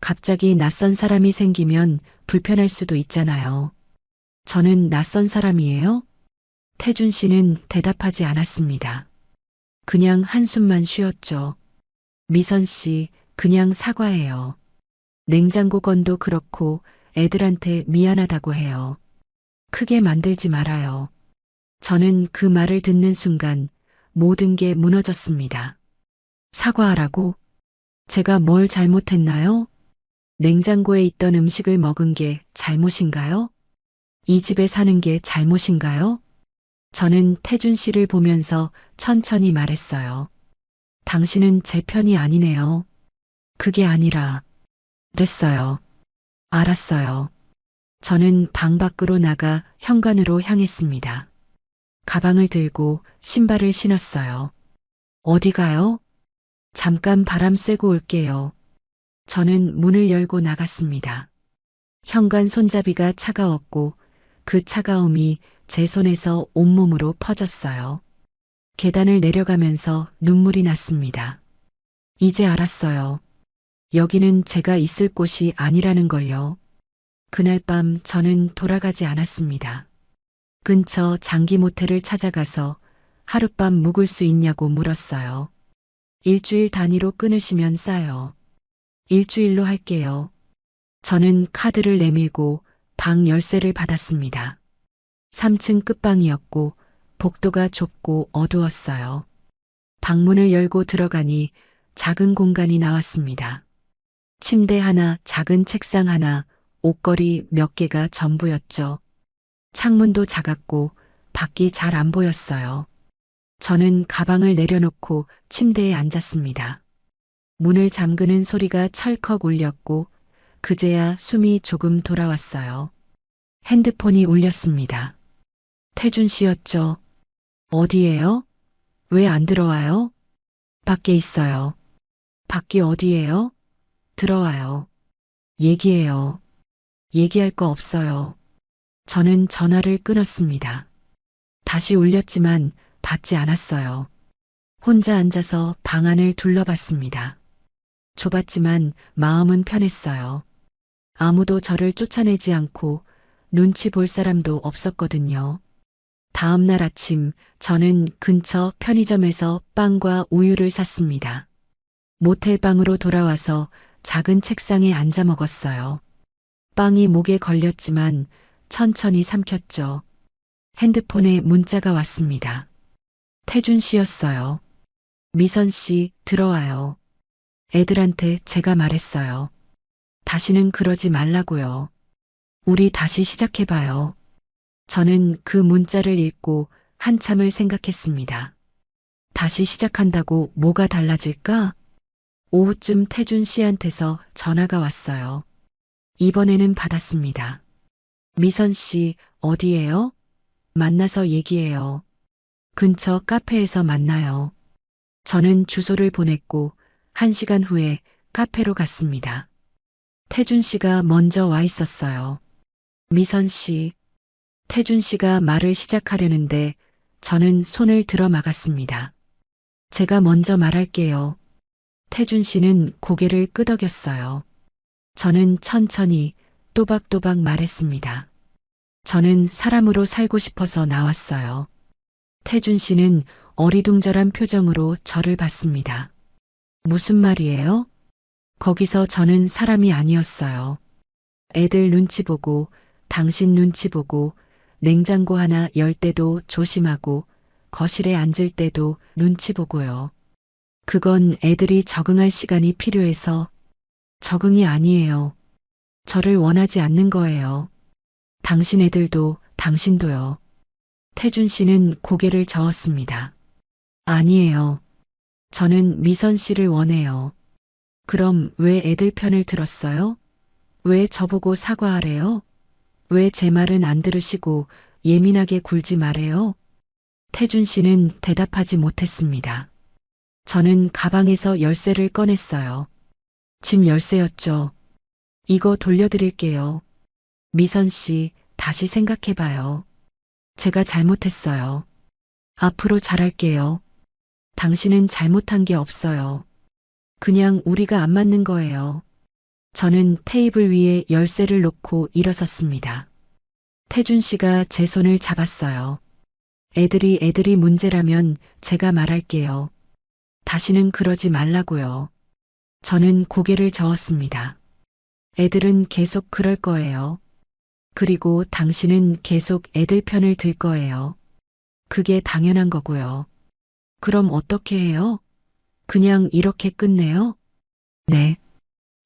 갑자기 낯선 사람이 생기면 불편할 수도 있잖아요. 저는 낯선 사람이에요? 태준 씨는 대답하지 않았습니다. 그냥 한숨만 쉬었죠. 미선 씨, 그냥 사과해요. 냉장고 건도 그렇고 애들한테 미안하다고 해요. 크게 만들지 말아요. 저는 그 말을 듣는 순간 모든 게 무너졌습니다. 사과하라고? 제가 뭘 잘못했나요? 냉장고에 있던 음식을 먹은 게 잘못인가요? 이 집에 사는 게 잘못인가요? 저는 태준 씨를 보면서 천천히 말했어요. 당신은 제 편이 아니네요. 그게 아니라, 됐어요. 알았어요. 저는 방 밖으로 나가 현관으로 향했습니다. 가방을 들고 신발을 신었어요. 어디 가요? 잠깐 바람 쐬고 올게요. 저는 문을 열고 나갔습니다. 현관 손잡이가 차가웠고 그 차가움이 제 손에서 온몸으로 퍼졌어요. 계단을 내려가면서 눈물이 났습니다. 이제 알았어요. 여기는 제가 있을 곳이 아니라는 걸요. 그날 밤 저는 돌아가지 않았습니다. 근처 장기 모텔을 찾아가서 하룻밤 묵을 수 있냐고 물었어요. 일주일 단위로 끊으시면 싸요. 일주일로 할게요. 저는 카드를 내밀고 방 열쇠를 받았습니다. 3층 끝방이었고 복도가 좁고 어두웠어요. 방문을 열고 들어가니 작은 공간이 나왔습니다. 침대 하나, 작은 책상 하나, 옷걸이 몇 개가 전부였죠. 창문도 작았고 밖이 잘 안 보였어요. 저는 가방을 내려놓고 침대에 앉았습니다. 문을 잠그는 소리가 철컥 울렸고 그제야 숨이 조금 돌아왔어요. 핸드폰이 울렸습니다. 태준 씨였죠. 어디예요? 왜 안 들어와요? 밖에 있어요. 밖이 어디예요? 들어와요. 얘기해요. 얘기할 거 없어요. 저는 전화를 끊었습니다. 다시 울렸지만 받지 않았어요. 혼자 앉아서 방 안을 둘러봤습니다. 좁았지만 마음은 편했어요. 아무도 저를 쫓아내지 않고 눈치 볼 사람도 없었거든요. 다음 날 아침 저는 근처 편의점에서 빵과 우유를 샀습니다. 모텔방으로 돌아와서 작은 책상에 앉아 먹었어요. 빵이 목에 걸렸지만 천천히 삼켰죠. 핸드폰에 문자가 왔습니다. 태준 씨였어요. 미선 씨, 들어와요. 애들한테 제가 말했어요. 다시는 그러지 말라고요. 우리 다시 시작해봐요. 저는 그 문자를 읽고 한참을 생각했습니다. 다시 시작한다고 뭐가 달라질까? 오후쯤 태준 씨한테서 전화가 왔어요. 이번에는 받았습니다. 미선 씨, 어디예요? 만나서 얘기해요. 근처 카페에서 만나요. 저는 주소를 보냈고 1시간 후에 카페로 갔습니다. 태준 씨가 먼저 와 있었어요. 미선 씨, 태준 씨가 말을 시작하려는데 저는 손을 들어 막았습니다. 제가 먼저 말할게요. 태준 씨는 고개를 끄덕였어요. 저는 천천히 또박또박 말했습니다. 저는 사람으로 살고 싶어서 나왔어요. 태준 씨는 어리둥절한 표정으로 저를 봤습니다. 무슨 말이에요? 거기서 저는 사람이 아니었어요. 애들 눈치 보고, 당신 눈치 보고, 냉장고 하나 열 때도 조심하고, 거실에 앉을 때도 눈치 보고요. 그건 애들이 적응할 시간이 필요해서 적응이 아니에요. 저를 원하지 않는 거예요. 당신 애들도 당신도요. 태준 씨는 고개를 저었습니다. 아니에요. 저는 미선 씨를 원해요. 그럼 왜 애들 편을 들었어요? 왜 저보고 사과하래요? 왜 제 말은 안 들으시고 예민하게 굴지 말래요? 태준 씨는 대답하지 못했습니다. 저는 가방에서 열쇠를 꺼냈어요. 집 열쇠였죠. 이거 돌려드릴게요. 미선 씨, 다시 생각해봐요. 제가 잘못했어요. 앞으로 잘할게요. 당신은 잘못한 게 없어요. 그냥 우리가 안 맞는 거예요. 저는 테이블 위에 열쇠를 놓고 일어섰습니다. 태준 씨가 제 손을 잡았어요. 애들이 문제라면 제가 말할게요. 다시는 그러지 말라고요. 저는 고개를 저었습니다. 애들은 계속 그럴 거예요. 그리고 당신은 계속 애들 편을 들 거예요. 그게 당연한 거고요. 그럼 어떻게 해요? 그냥 이렇게 끝내요? 네.